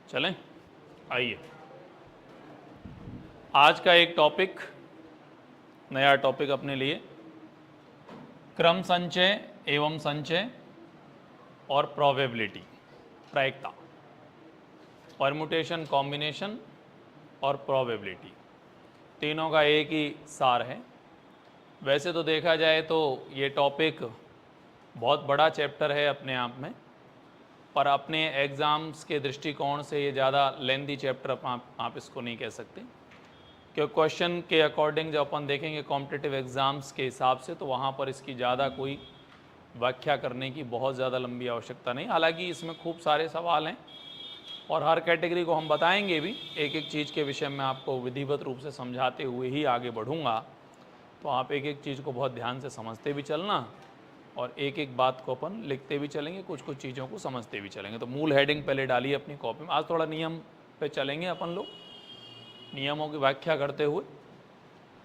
चलें, आइए आज का एक टॉपिक, नया टॉपिक अपने लिए क्रम संचय एवं संचय और प्रोबेबिलिटी, प्रायिकता, परमुटेशन, कॉम्बिनेशन और प्रोबेबिलिटी, तीनों का एक ही सार है। वैसे तो देखा जाए तो ये टॉपिक बहुत बड़ा चैप्टर है अपने आप में, पर अपने एग्ज़ाम्स के दृष्टिकोण से ये ज़्यादा लेंथी चैप्टर आप इसको नहीं कह सकते, क्योंकि क्वेश्चन के अकॉर्डिंग जब अपन देखेंगे कॉम्पिटिटिव एग्ज़ाम्स के हिसाब से तो वहाँ पर इसकी ज़्यादा कोई व्याख्या करने की बहुत ज़्यादा लंबी आवश्यकता नहीं। हालांकि इसमें खूब सारे सवाल हैं और हर कैटेगरी को हम बताएंगे भी, एक एक चीज़ के विषय में आपको विधिवत रूप से समझाते हुए ही आगे बढ़ूँगा। तो आप एक एक चीज़ को बहुत ध्यान से समझते भी चलना और एक एक बात को अपन लिखते भी चलेंगे, कुछ कुछ चीज़ों को समझते भी चलेंगे। तो मूल हेडिंग पहले डालिए अपनी कॉपी में। आज थोड़ा नियम पे चलेंगे अपन लोग, नियमों की व्याख्या करते हुए,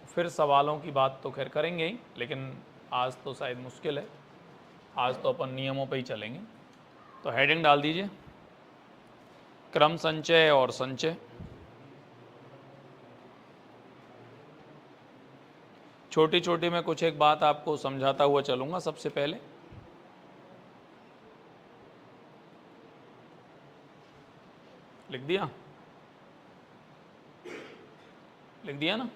फिर सवालों की बात तो खैर करेंगे ही, लेकिन आज तो शायद मुश्किल है, आज तो अपन नियमों पे ही चलेंगे। तो हेडिंग डाल दीजिए, क्रम संचय और संचय। छोटी छोटी मैं कुछ एक बात आपको समझाता हुआ चलूँगा। सबसे पहले लिख दिया, लिख दिया ना।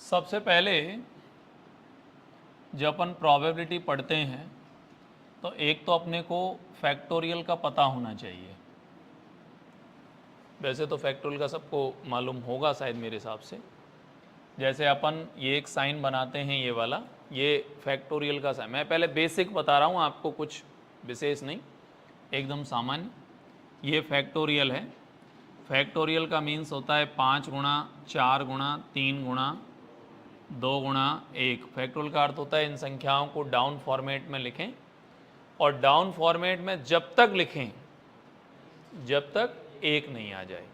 सबसे पहले जब अपन प्रोबेबिलिटी पढ़ते हैं तो एक तो अपने को फैक्टोरियल का पता होना चाहिए। वैसे तो फैक्टोरियल का सबको मालूम होगा शायद मेरे हिसाब से। जैसे अपन ये एक साइन बनाते हैं, ये वाला, ये फैक्टोरियल का साइन। मैं पहले बेसिक बता रहा हूँ आपको, कुछ विशेष नहीं, एकदम सामान्य। ये फैक्टोरियल है। फैक्टोरियल का मीन्स होता है 5 गुणा 4 गुणा 3 गुणा 2 गुणा 1। फैक्टोरियल का अर्थ होता है इन संख्याओं को डाउन फॉर्मेट में लिखें, और डाउन फॉर्मेट में जब तक लिखें जब तक 1 नहीं आ जाए।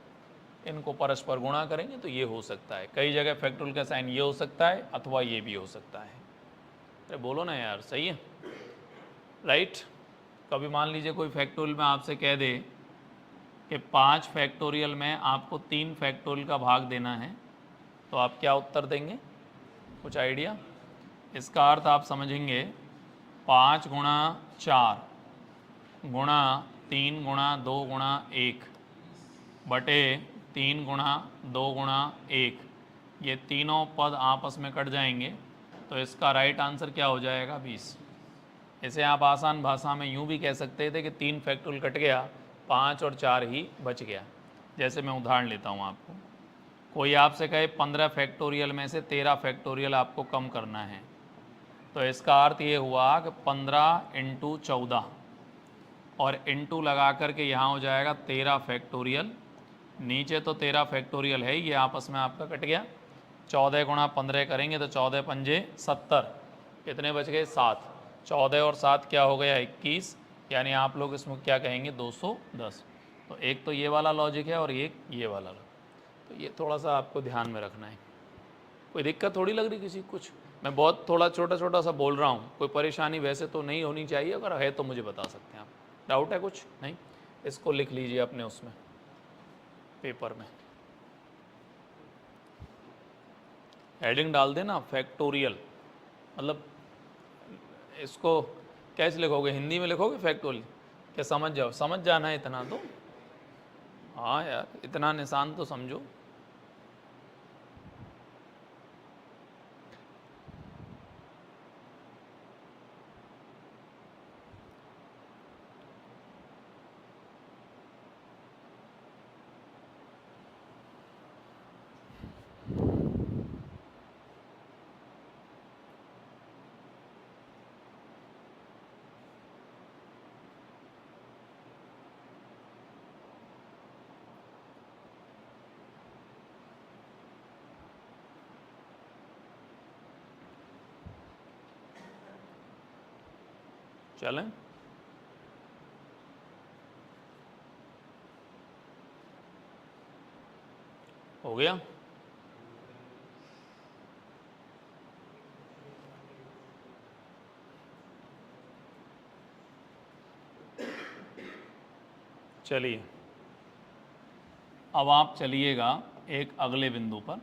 इनको परस्पर गुणा करेंगे तो ये हो सकता है। कई जगह फैक्टोरियल का साइन ये हो सकता है अथवा ये भी हो सकता है। अरे बोलो ना यार, सही है, राइट। कभी मान लीजिए कोई फैक्टोरियल में आपसे कह दे कि 5 फैक्टोरियल में आपको 3 फैक्टोरियल का भाग देना है, तो आप क्या उत्तर देंगे? कुछ आइडिया? इसका अर्थ आप समझेंगे 5 गुणा 4 गुणा 3 गुणा 2 गुणा 1 बटे 3 गुणा 2 गुणा 1, ये तीनों पद आपस में कट जाएंगे, तो इसका राइट आंसर क्या हो जाएगा? 20। इसे आप आसान भाषा में यूँ भी कह सकते थे कि 3 फैक्टोरियल कट गया, 5 और 4 ही बच गया। जैसे मैं उदाहरण लेता हूँ आपको, कोई आपसे कहे 15 फैक्टोरियल में से 13 फैक्टोरियल आपको कम करना है, तो इसका अर्थ ये हुआ कि 15 इंटू 14 और इंटू लगा करके यहाँ हो जाएगा 13 फैक्टोरियल। नीचे तो 13 फैक्टोरियल है, ये आपस में आपका कट गया। 14 गुणा 15 करेंगे तो 14 पंजे 70, कितने बच गए? 7। 14 और 7 क्या हो गया? 21, यानी आप लोग इसमें क्या कहेंगे? 210। तो एक तो ये वाला लॉजिक है और एक ये वाला। तो ये थोड़ा सा आपको ध्यान में रखना है। कोई दिक्कत थोड़ी लग रही किसी कुछ? मैं बहुत थोड़ा छोटा छोटा सा बोल रहा हूँ, कोई परेशानी वैसे तो नहीं होनी चाहिए, अगर है तो मुझे बता सकते हैं आप। डाउट है कुछ? नहीं? इसको लिख लीजिए अपने उसमें पेपर में, हेडिंग डाल देना फैक्टोरियल। मतलब इसको कैसे लिखोगे? हिंदी में लिखोगे फैक्टोरियल? क्या समझ जाओ, समझ जाना है इतना तो। हाँ यार, इतना निशान तो समझो। चलें, हो गया। चलिए अब आप चलिएगा एक अगले बिंदु पर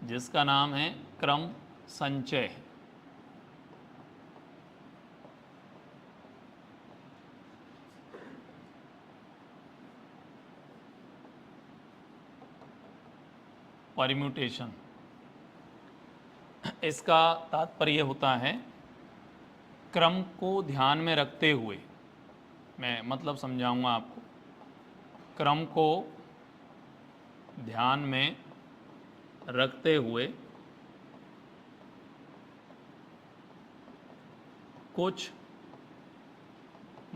जिसका नाम है क्रम संचय। परम्यूटेशन। इसका तात्पर्य होता है क्रम को ध्यान में रखते हुए, मैं मतलब समझाऊंगा आपको, क्रम को ध्यान में रखते हुए कुछ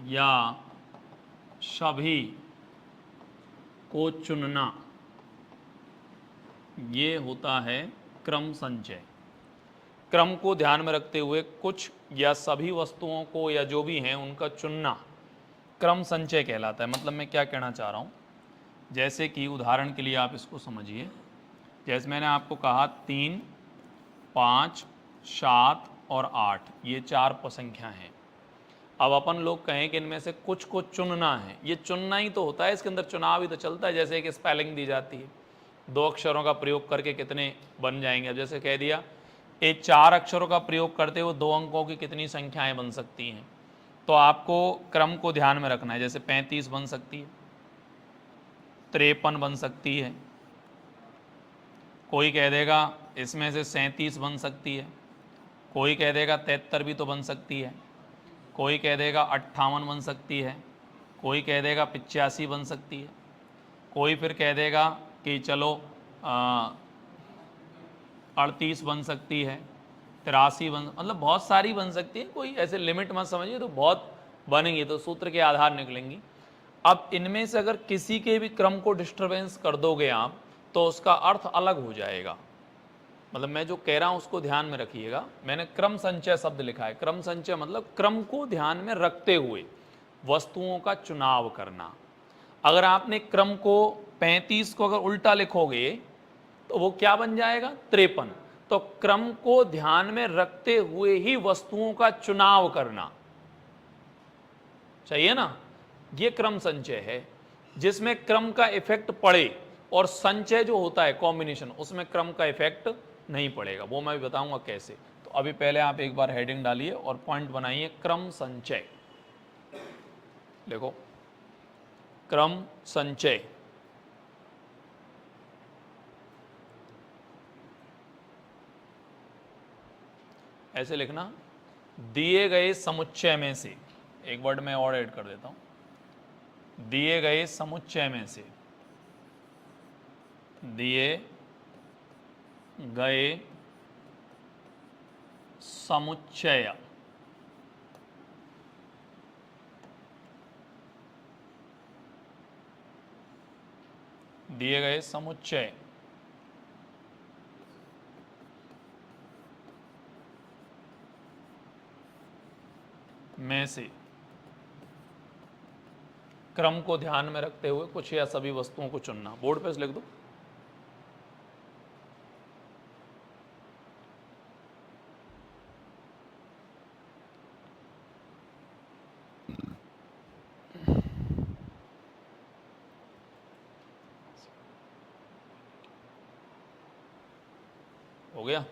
या सभी को चुनना, ये होता है क्रम संचय। क्रम को ध्यान में रखते हुए कुछ या सभी वस्तुओं को या जो भी हैं उनका चुनना क्रम संचय कहलाता है। मतलब मैं क्या कहना चाह रहा हूँ, जैसे कि उदाहरण के लिए आप इसको समझिए, जैसे मैंने आपको कहा 3, 5, 7 और 8 ये 4 संख्या हैं। अब अपन लोग कहें कि इनमें से कुछ को चुनना है, ये चुनना ही तो होता है, इसके अंदर चुनाव ही तो चलता है। जैसे एक स्पेलिंग दी जाती है, 2 अक्षरों का प्रयोग करके कितने बन जाएंगे। अब जैसे कह दिया ये 4 अक्षरों का प्रयोग करते हुए 2 अंकों की कितनी संख्याएं बन सकती हैं, तो आपको क्रम को ध्यान में रखना है। जैसे 35 बन सकती है, 53 बन सकती है, कोई कह देगा इसमें से 37 बन सकती है, कोई कह देगा 73 भी तो बन सकती है, कोई कह देगा 58 बन सकती है, कोई कह देगा 85 बन सकती है, कोई फिर कह देगा कि चलो 38 बन सकती है, 83 मतलब बहुत सारी बन सकती है। कोई ऐसे लिमिट मत समझिए, तो बहुत बनेंगी तो सूत्र के आधार निकलेंगी। अब इनमें से अगर किसी के भी क्रम को डिस्टरबेंस कर दोगे आप तो उसका अर्थ अलग हो जाएगा। मतलब मैं जो कह रहा हूं उसको ध्यान में रखिएगा। मैंने क्रम संचय शब्द लिखा है। क्रम संचय मतलब क्रम को ध्यान में रखते हुए वस्तुओं का चुनाव करना। अगर आपने क्रम को 35 को अगर उल्टा लिखोगे तो वो क्या बन जाएगा, 53। तो क्रम को ध्यान में रखते हुए ही वस्तुओं का चुनाव करना चाहिए ना, ये क्रम संचय है। जिसमें क्रम का इफेक्ट पड़े और संचय जो होता है कॉम्बिनेशन, उसमें क्रम का इफेक्ट नहीं पड़ेगा। वो मैं भी बताऊंगा कैसे। तो अभी पहले आप एक बार हेडिंग डालिए और पॉइंट बनाइए, क्रम संचय। देखो क्रम संचय, ऐसे लिखना, दिए गए समुच्चय में से, एक वर्ड में और ऐड कर देता हूं, दिए गए समुच्चय में से, दिए गए समुच्चय दिए गए समुच्चय में से क्रम को ध्यान में रखते हुए कुछ या सभी वस्तुओं को चुनना। बोर्ड पे लिख दो। हो गया,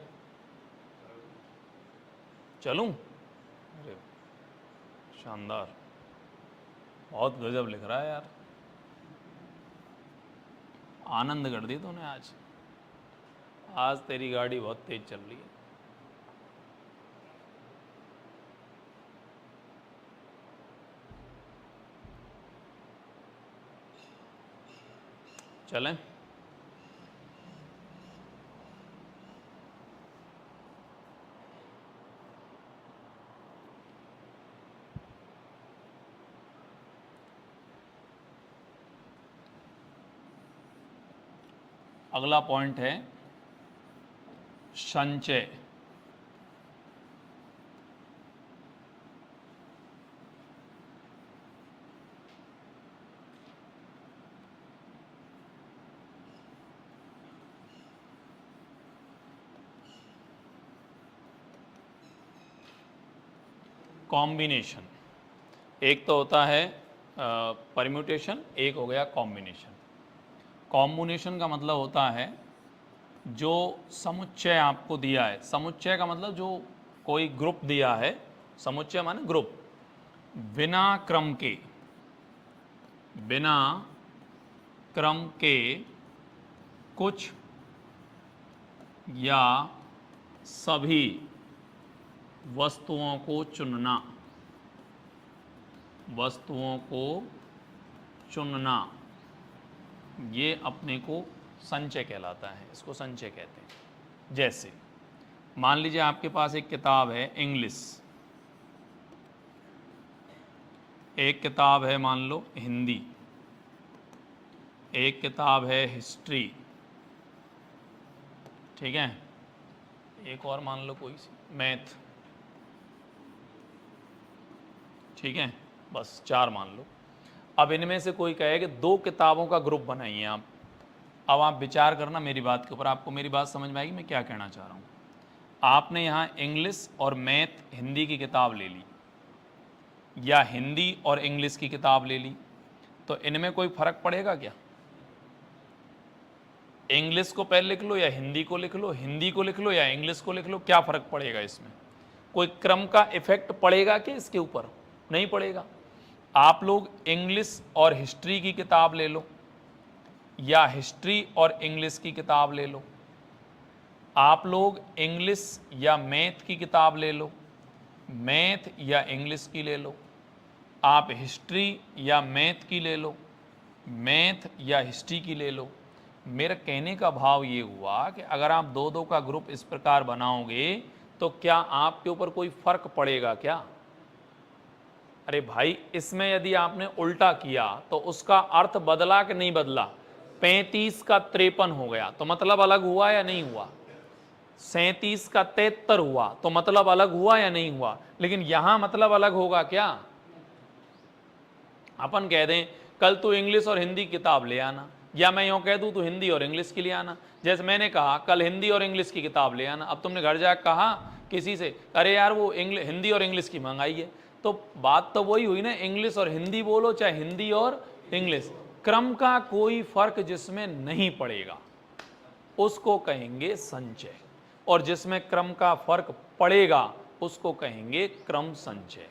चलूं? अरे शानदार, बहुत गजब लिख रहा है यार, आनंद कर दी तूने आज। आज तेरी गाड़ी बहुत तेज चल रही है। चलें? अगला पॉइंट है संचय। कॉम्बिनेशन, एक तो होता है परम्यूटेशन, एक हो गया कॉम्बिनेशन। कॉम्बिनेशन का मतलब होता है जो समुच्चय आपको दिया है, समुच्चय का मतलब जो कोई ग्रुप दिया है, समुच्चय माने ग्रुप, बिना क्रम के, बिना क्रम के कुछ या सभी वस्तुओं को चुनना, वस्तुओं को चुनना, ये अपने को संचय कहलाता है, इसको संचय कहते हैं। जैसे मान लीजिए आपके पास एक किताब है इंग्लिश, एक किताब है मान लो हिंदी, एक किताब है हिस्ट्री, ठीक है, एक और मान लो कोई सी मैथ, ठीक है, बस 4 मान लो। अब इनमें से कोई कहे कि 2 किताबों का ग्रुप बनाइए आप। अब आप विचार करना मेरी बात के ऊपर, आपको मेरी बात समझ में आएगी मैं क्या कहना चाह रहा हूँ। आपने यहाँ इंग्लिश और मैथ हिंदी की किताब ले ली, या हिंदी और इंग्लिश की किताब ले ली, तो इनमें कोई फर्क पड़ेगा क्या? इंग्लिश को पहले लिख लो या हिंदी को लिख लो, हिंदी को लिख लो या इंग्लिश को लिख लो, क्या फर्क पड़ेगा इसमें? कोई क्रम का इफेक्ट पड़ेगा कि इसके ऊपर? नहीं पड़ेगा। आप लोग इंग्लिश और हिस्ट्री की किताब ले लो या हिस्ट्री और इंग्लिश की किताब ले लो, आप लोग इंग्लिश या मैथ की किताब ले लो, मैथ या इंग्लिश की ले लो, आप हिस्ट्री या मैथ की ले लो, मैथ या हिस्ट्री की ले लो। मेरा कहने का भाव ये हुआ कि अगर आप 2-2 का ग्रुप इस प्रकार बनाओगे तो क्या आपके ऊपर कोई फर्क पड़ेगा क्या? अरे भाई, इसमें यदि आपने उल्टा किया तो उसका अर्थ बदला कि नहीं बदला? 35 का 53 हो गया तो मतलब अलग हुआ या नहीं हुआ? 37 का 73 हुआ तो मतलब अलग हुआ या नहीं हुआ? लेकिन यहां मतलब अलग होगा क्या? अपन कह दें कल तू इंग्लिश और हिंदी किताब ले आना, या मैं यूं कह दूं तू हिंदी और इंग्लिश की ले आना। जैसे मैंने कहा कल हिंदी और इंग्लिश की किताब ले आना, अब तुमने घर जाकर कहा किसी से अरे यार वो हिंदी और इंग्लिश की मंगाई है, तो बात तो वही हुई ना, इंग्लिश और हिंदी बोलो चाहे हिंदी और इंग्लिश, क्रम का कोई फर्क जिसमें नहीं पड़ेगा उसको कहेंगे संचय, और जिसमें क्रम का फर्क पड़ेगा उसको कहेंगे क्रम संचय।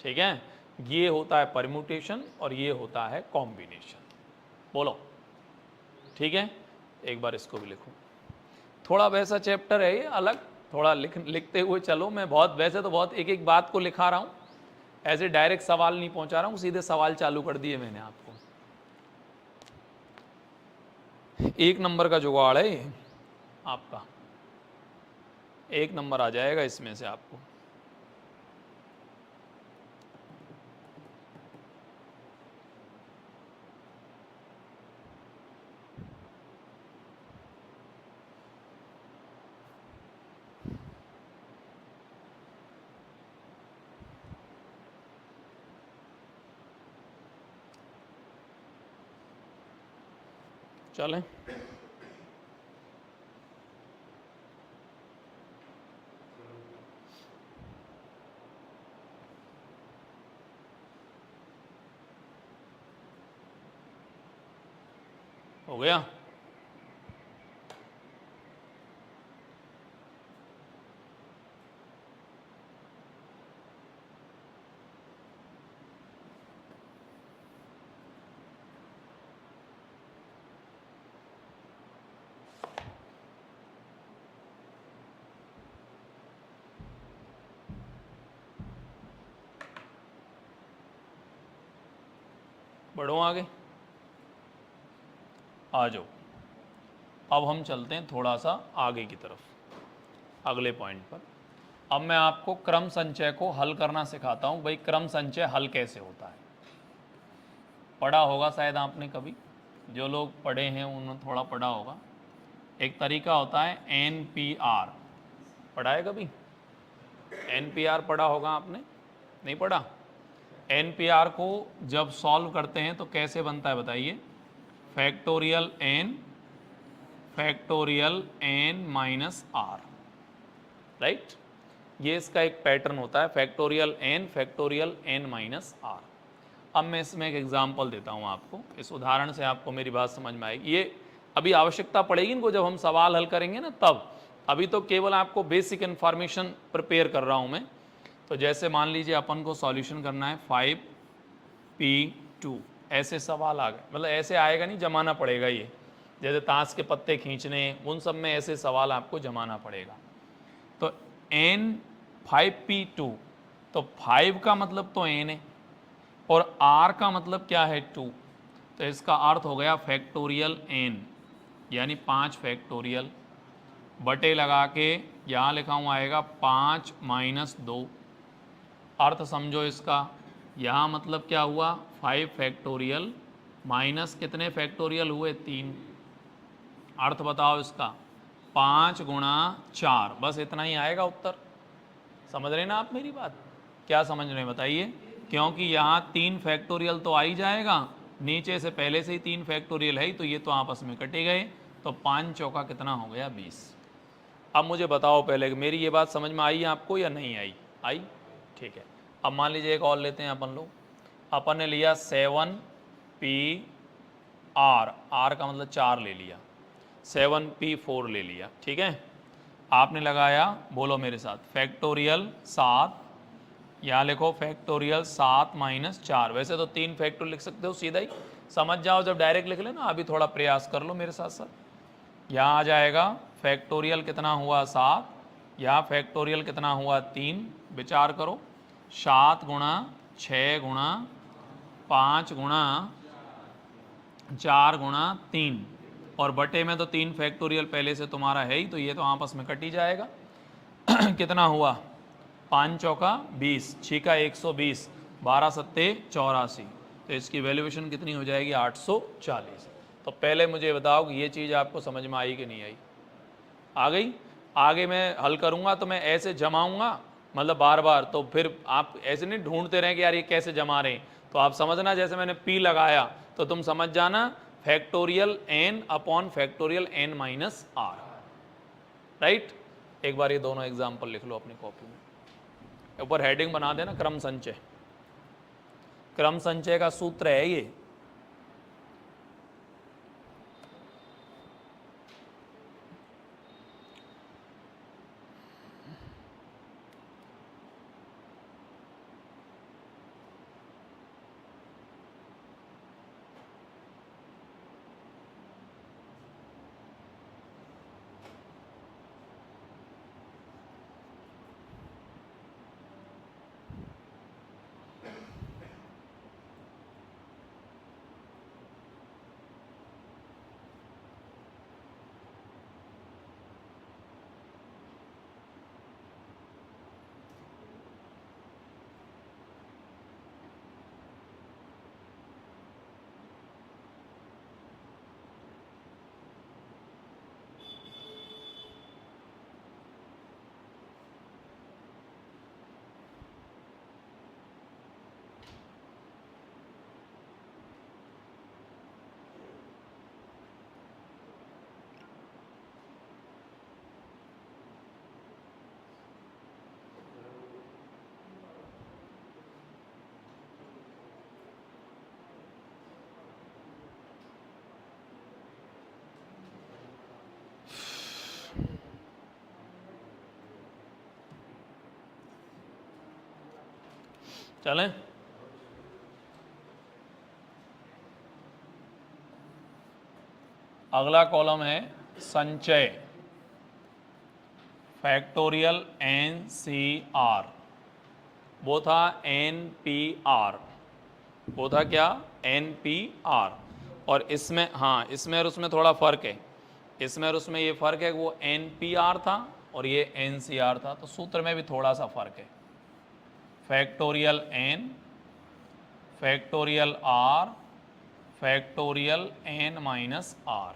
ठीक है, ये होता है परम्यूटेशन और ये होता है कॉम्बिनेशन। बोलो ठीक है, एक बार इसको भी लिखूं, थोड़ा वैसा चैप्टर है ये, अलग थोड़ा लिखते हुए चलो। मैं बहुत वैसे तो बहुत एक एक बात को लिखा रहा हूं, ऐसे डायरेक्ट सवाल नहीं पहुंचा रहा हूं, सीधे सवाल चालू कर दिए मैंने आपको। 1 नंबर का जुगाड़ है ये आपका, 1 नंबर आ जाएगा इसमें से आपको। चलें, हो गया। बढ़ो आगे, आ जाओ। अब हम चलते हैं थोड़ा सा आगे की तरफ, अगले पॉइंट पर। अब मैं आपको क्रम संचय को हल करना सिखाता हूं। भाई क्रम संचय हल कैसे होता है, पढ़ा होगा शायद आपने कभी, जो लोग पढ़े हैं उन्होंने थोड़ा पढ़ा होगा। एक तरीका होता है NPR, पढ़ा है कभी? NPR पढ़ा होगा आपने, नहीं पढ़ा? NPR को जब सॉल्व करते हैं तो कैसे बनता है बताइए? Factorial n minus r, right? ये इसका एक पैटर्न होता है, फैक्टोरियल n माइनस r। अब मैं इसमें एक एग्जांपल देता हूँ आपको, इस उदाहरण से आपको मेरी बात समझ में आएगी। ये अभी आवश्यकता पड़ेगी इनको जब हम सवाल हल करेंगे ना तब, अभी तो केवल आपको बेसिक इन्फॉर्मेशन प्रिपेयर कर रहा हूँ मैं। तो जैसे मान लीजिए अपन को सॉल्यूशन करना है 5p2, ऐसे सवाल आ गए, मतलब ऐसे आएगा नहीं, जमाना पड़ेगा ये, जैसे ताश के पत्ते खींचने, उन सब में ऐसे सवाल आपको जमाना पड़ेगा। तो n 5p2, तो 5 का मतलब तो n है और r का मतलब क्या है 2, तो इसका अर्थ हो गया फैक्टोरियल n, यानी 5 फैक्टोरियल बटे लगा के यहाँ लिखा हुआ आएगा 5 माइनस 2। अर्थ समझो इसका, यहाँ मतलब क्या हुआ 5 फैक्टोरियल माइनस कितने फैक्टोरियल हुए 3। अर्थ बताओ इसका 5 गुणा 4, बस इतना ही आएगा उत्तर। समझ रहे ना आप मेरी बात, क्या समझ रहे हैं बताइए, क्योंकि यहाँ 3 फैक्टोरियल तो आ ही जाएगा, नीचे से पहले से ही 3 फैक्टोरियल है, तो ये तो आपस में कटे गए, तो 5 चौका कितना हो गया 20। अब मुझे बताओ पहले कि मेरी ये बात समझ में आई आपको या नहीं आई? आई, ठीक है। अब मान लीजिए एक और लेते हैं अपन लोग, अपन ने लिया 7p r, r का मतलब 4 ले लिया, 7p4 ले लिया, ठीक है। आपने लगाया, बोलो मेरे साथ, फैक्टोरियल 7, यहाँ लिखो फैक्टोरियल 7 माइनस 4, वैसे तो 3 फैक्टोरियल लिख सकते हो सीधा ही, समझ जाओ जब डायरेक्ट लिख लेना, अभी थोड़ा प्रयास कर लो मेरे साथ साथ। यहाँ आ जाएगा फैक्टोरियल कितना हुआ 7, यहाँ फैक्टोरियल कितना हुआ 3, विचार करो, 7 गुणा 6 गुणा 5 गुणा 4 गुणा 3, और बटे में तो 3 फैक्टोरियल पहले से तुम्हारा है ही, तो ये तो आपस में कट ही जाएगा। कितना हुआ 5 चौका 20, 6 का 120, 12 सत्ते 84, तो इसकी वैल्यूएशन कितनी हो जाएगी 840। तो पहले मुझे बताओ कि ये चीज़ आपको समझ में आई कि नहीं आई? आ गई। आगे मैं हल करूँगा तो मैं ऐसे जमाऊँगा, मतलब बार बार, तो फिर आप ऐसे नहीं ढूंढते रहें कि यार ये कैसे जमा रहे हैं, तो आप समझना, जैसे मैंने p लगाया तो तुम समझ जाना factorial n upon factorial n minus r, right. एक बार ये दोनों एग्जाम्पल लिख लो अपनी कॉपी में, ऊपर हेडिंग बना देना क्रम संचय। क्रम संचय का सूत्र है ये, चलें। अगला कॉलम है संचय, फैक्टोरियल NCR, वो था NPR, वो था क्या NPR, और इसमें, हाँ इसमें और उसमें थोड़ा फ़र्क है, इसमें और उसमें ये फ़र्क है कि वो NPR था और ये NCR था, तो सूत्र में भी थोड़ा सा फ़र्क है। Factorial n, factorial r, factorial n minus r,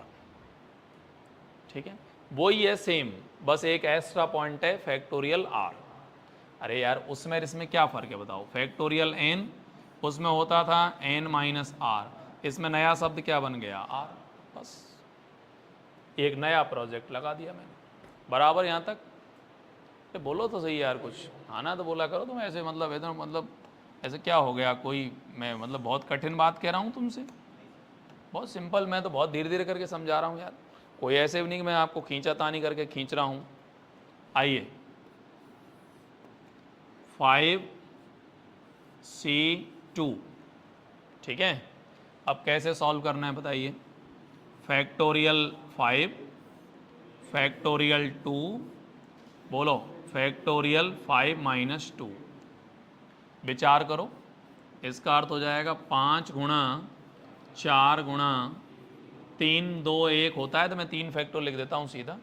ठीक है, वही है सेम, बस एक एक्स्ट्रा पॉइंट है फैक्टोरियल r। अरे यार उसमें इसमें क्या फ़र्क है बताओ, फैक्टोरियल n उसमें होता था n माइनस r, इसमें नया शब्द क्या बन गया r, बस एक नया प्रोजेक्ट लगा दिया मैंने। बराबर यहाँ तक? बोलो तो सही यार कुछ, हाँ ना तो बोला करो तुम ऐसे, मतलब एकदम मतलब ऐसे क्या हो गया, कोई मैं मतलब बहुत कठिन बात कह रहा हूँ तुमसे? बहुत सिंपल, मैं तो बहुत धीरे धीरे करके समझा रहा हूँ यार, कोई ऐसे भी नहीं कि मैं आपको खींचा तानी करके खींच रहा हूँ। आइए 5C2, ठीक है। अब कैसे सॉल्व करना है बताइए। फैक्टोरियल 5 फैक्टोरियल 2, बोलो फैक्टोरियल 5 माइनस 2। विचार करो, इसका अर्थ हो जाएगा 5 गुणा 4 गुणा 3, 2 1 होता है तो मैं 3 फैक्टोरियल लिख देता हूँ सीधा।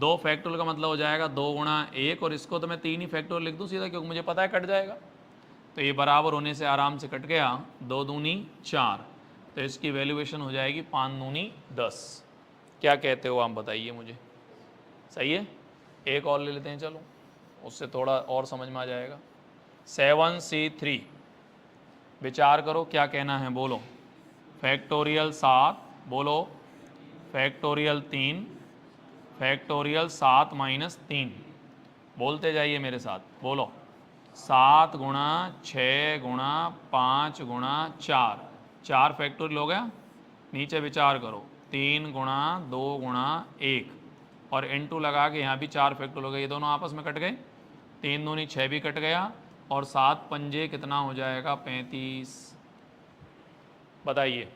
2 फैक्टोरियल का मतलब हो जाएगा 2 गुणा 1, और इसको तो मैं 3 ही फैक्टोरियल लिख दूँ सीधा, क्योंकि मुझे पता है कट जाएगा। तो ये बराबर होने से आराम से कट गया, 2 दूनी 4, तो इसकी वैल्यूएशन हो जाएगी 5 दूनी 10। क्या कहते हो आप बताइए मुझे, सही है? एक और ले लेते हैं चलो, उससे थोड़ा और समझ में आ जाएगा। 7C3, विचार करो क्या कहना है, बोलो। फैक्टोरियल 7, बोलो फैक्टोरियल 3, फैक्टोरियल 7 माइनस 3, बोलते जाइए मेरे साथ, बोलो 7 गुणा 6 गुणा 5 गुणा 4, 4 फैक्टोरियल हो गया। नीचे विचार करो 3 गुणा 2 गुणा 1, और इनटू लगा के यहाँ भी 4 फैक्टोरियल हो गए, ये दोनों आपस में कट गए, 3 दूनी 6 भी कट गया, और 7 पंजे कितना हो जाएगा 35। बताइए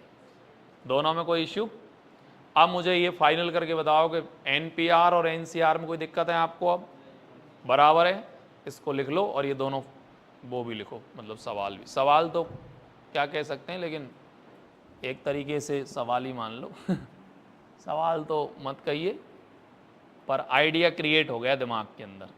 दोनों में कोई इश्यू? अब मुझे ये फाइनल करके बताओ कि एनपीआर और एनसीआर में कोई दिक्कत है आपको? अब बराबर है, इसको लिख लो, और ये दोनों वो भी लिखो, मतलब सवाल भी। सवाल तो क्या कह सकते हैं, लेकिन एक तरीके से सवाल ही मान लो सवाल तो मत कहिए, पर आइडिया क्रिएट हो गया दिमाग के अंदर।